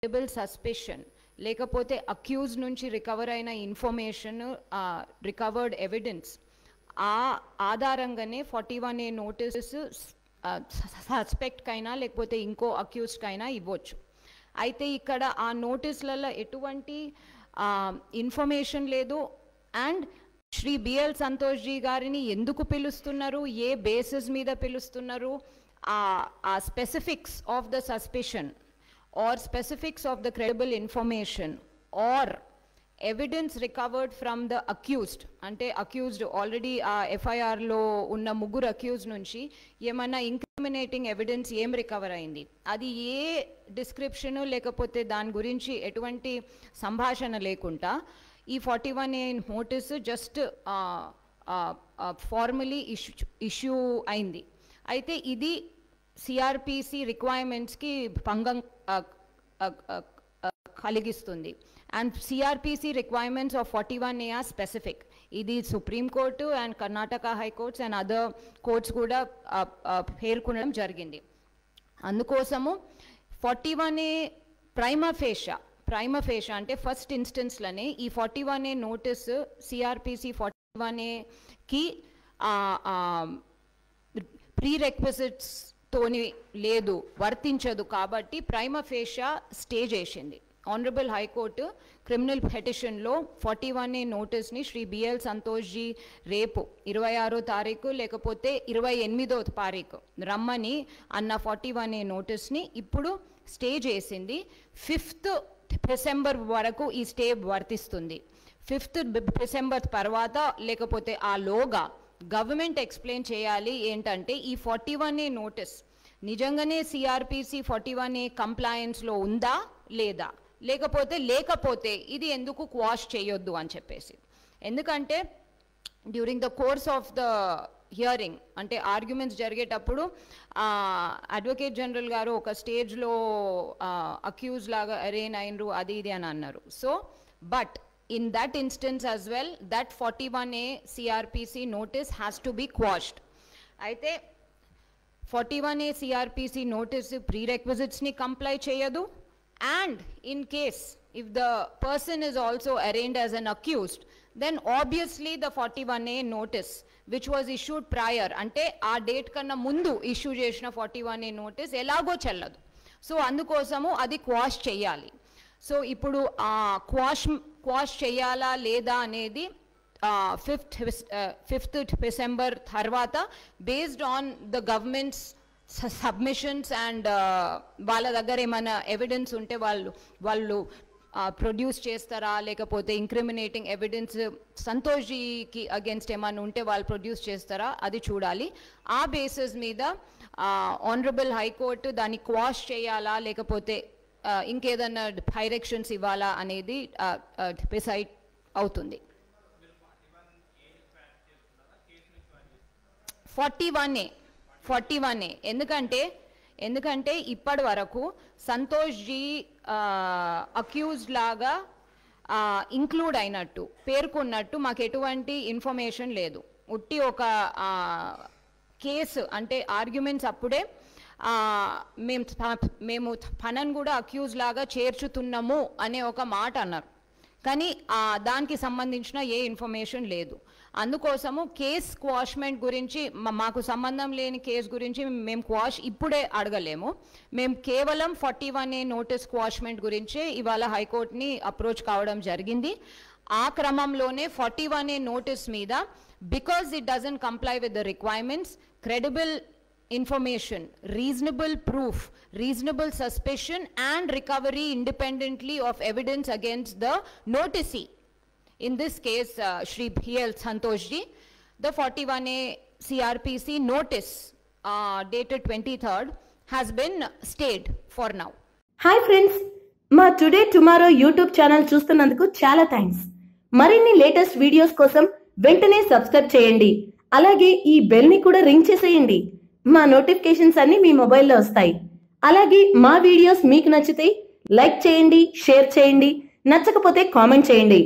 credible suspicion లేకపోతే accuse నుంచి recover అయిన ఇన్ఫర్మేషన్ రికవర్డ్ ఎవిడెన్స్ ఆ ఆధారంగానే 41A నోటీస్ సస్పెక్ట్కైనా లేకపోతే ఇంకో అక్యూజ్కైనా ఇవ్వచ్చు. అయితే ఇక్కడ ఆ నోటీసులలో ఎటువంటి ఇన్ఫర్మేషన్ లేదు. అండ్ శ్రీ బిఎల్ సంతోష్ జీ గారిని ఎందుకు పిలుస్తున్నారు, ఏ బేసిస్ మీద పిలుస్తున్నారు, ఆ specifics of the suspicion or specifics of the credible information or evidence recovered from the accused ante accused already FIR lo unna muguru accused nunchi ఏమన్నా ఇంక్రిమినేటింగ్ ఎవిడెన్స్ ఏం రికవర్ అయింది, అది ఏ డిస్క్రిప్షన్ లేకపోతే దాని గురించి ఎటువంటి సంభాషణ లేకుండా ఈ 41A notice just formally issue అయింది. అయితే ఇది సిఆర్పిసి రిక్వైర్మెంట్స్కి భంగం కలిగిస్తుంది. And CRPC requirements of 41A are specific. ఇది supreme court and Karnataka high courts and other courts కూడా పేర్కొనడం జరిగింది. అందుకోసము 41A ప్రైమా ఫేషా అంటే ఫస్ట్ ఇన్స్టెన్స్లోనే ఈ 41A నోటీస్ సిఆర్పిసి 41Aకి ప్రీరెక్విజిట్స్ తోని లేదు, వర్తించదు. కాబట్టి ప్రైమా ఫేషా స్టే చేసింది. ఆనరబుల్ హైకోర్టు క్రిమినల్ పిటిషన్లో 41A నోటీస్ని శ్రీ బిఎల్ సంతోష్ జీ రేపు 26వ తారీఖు లేకపోతే 28వ తారీఖు రమ్మని అన్న 41A నోటీస్ని ఇప్పుడు స్టే చేసింది. 5th డిసెంబర్ వరకు ఈ స్టే వర్తిస్తుంది. 5th డిసెంబర్ తర్వాత లేకపోతే ఆ లోగా గవర్నమెంట్ ఎక్స్ప్లెయిన్ చేయాలి ఏంటంటే ఈ 41A నోటీస్ నిజంగానే సిఆర్పిసి 41A కంప్లయన్స్లో ఉందా లేదా, లేకపోతే ఇది ఎందుకు క్వాష్ చేయొద్దు అని చెప్పేసి. ఎందుకంటే during the course of the hearing అంటే ఆర్గ్యుమెంట్స్ జరిగేటప్పుడు అడ్వకేట్ జనరల్ గారు ఒక స్టేజ్లో అక్యూజ్ లాగా అరేన్ అయినరు అది ఇది అని అన్నారు. So but in that instance as well, that 41A CRPC notice has to be quashed. అయితే 41A CRPC notice prerequisites ni comply cheyadu, and in case if the person is also arraigned as an accused, then obviously the 41A notice which was issued prior ante aa date kanna mundu issue chesina 41A notice elago chelladu. So అందుకోసము అది quash చేయాలి. So ఇప్పుడు quash చేయాలా లేదా అనేది 5th December తర్వాత based on the governments submissions and వాళ్ళ దగ్గర ఏమైనా ఎవిడెన్స్ ఉంటే వాళ్ళు ప్రొడ్యూస్ చేస్తారా, లేకపోతే ఇంక్రిమినేటింగ్ ఎవిడెన్స్ సంతోష్ జీకి అగేన్స్ట్ ఏమైనా ఉంటే వాళ్ళు ప్రొడ్యూస్ చేస్తారా అది చూడాలి. ఆ బేసిస్ మీద ఆనరబుల్ హైకోర్టు దాన్ని క్వాష్ చేయాలా లేకపోతే ఇంకేదన్నా డైరెక్షన్స్ ఇవ్వాలా అనేది డిసైడ్ అవుతుంది. 41A ఎందుకంటే ఇప్పటి వరకు సంతోష్ జీ అక్యూజ్ లాగా ఇంక్లూడ్ అయినట్టు పేర్కొన్నట్టు మాకు ఎటువంటి ఇన్ఫర్మేషన్ లేదు. ఉట్టి ఒక కేసు అంటే ఆర్గ్యుమెంట్స్ అప్పుడే మేము తనను కూడా అక్యూజ్ లాగా చేర్చుతున్నాము అనే ఒక మాట అన్నారు, కానీ దానికి సంబంధించిన ఏ ఇన్ఫర్మేషన్ లేదు. అందుకోసము కేస్ క్వాష్మెంట్ గురించి మాకు సంబంధం లేని కేసు గురించి మేము క్వాష్ ఇప్పుడే అడగలేము. మేము కేవలం 41A నోటీస్ క్వాష్మెంట్ గురించే ఇవాళ హైకోర్టుని అప్రోచ్ కావడం జరిగింది. ఆ క్రమంలోనే 41A నోటీస్ మీద because it doesn't comply with the requirements, credible information, reasonable proof, reasonable suspicion and recovery independently of evidence against the noticee. In this case, Shri B.L. Santosh ji, the 41A CRPC notice dated 23rd has been stayed for now. Hi friends, మా today tomorrow YouTube channel చూస్తున్నందుకు చాలా thanks. మరిన్ని latest videos కోసం వెంటనే subscribe చేయండి. అలాగే ఈ bell ని కూడా రింగ్ చేసేయండి. మా నోటిఫికేషన్స్ అన్ని మీ మొబైల్లో వస్తాయి. అలాగే మా వీడియోస్ మీకు నచ్చితే లైక్ చేయండి, షేర్ చేయండి, నచ్చకపోతే కామెంట్ చేయండి.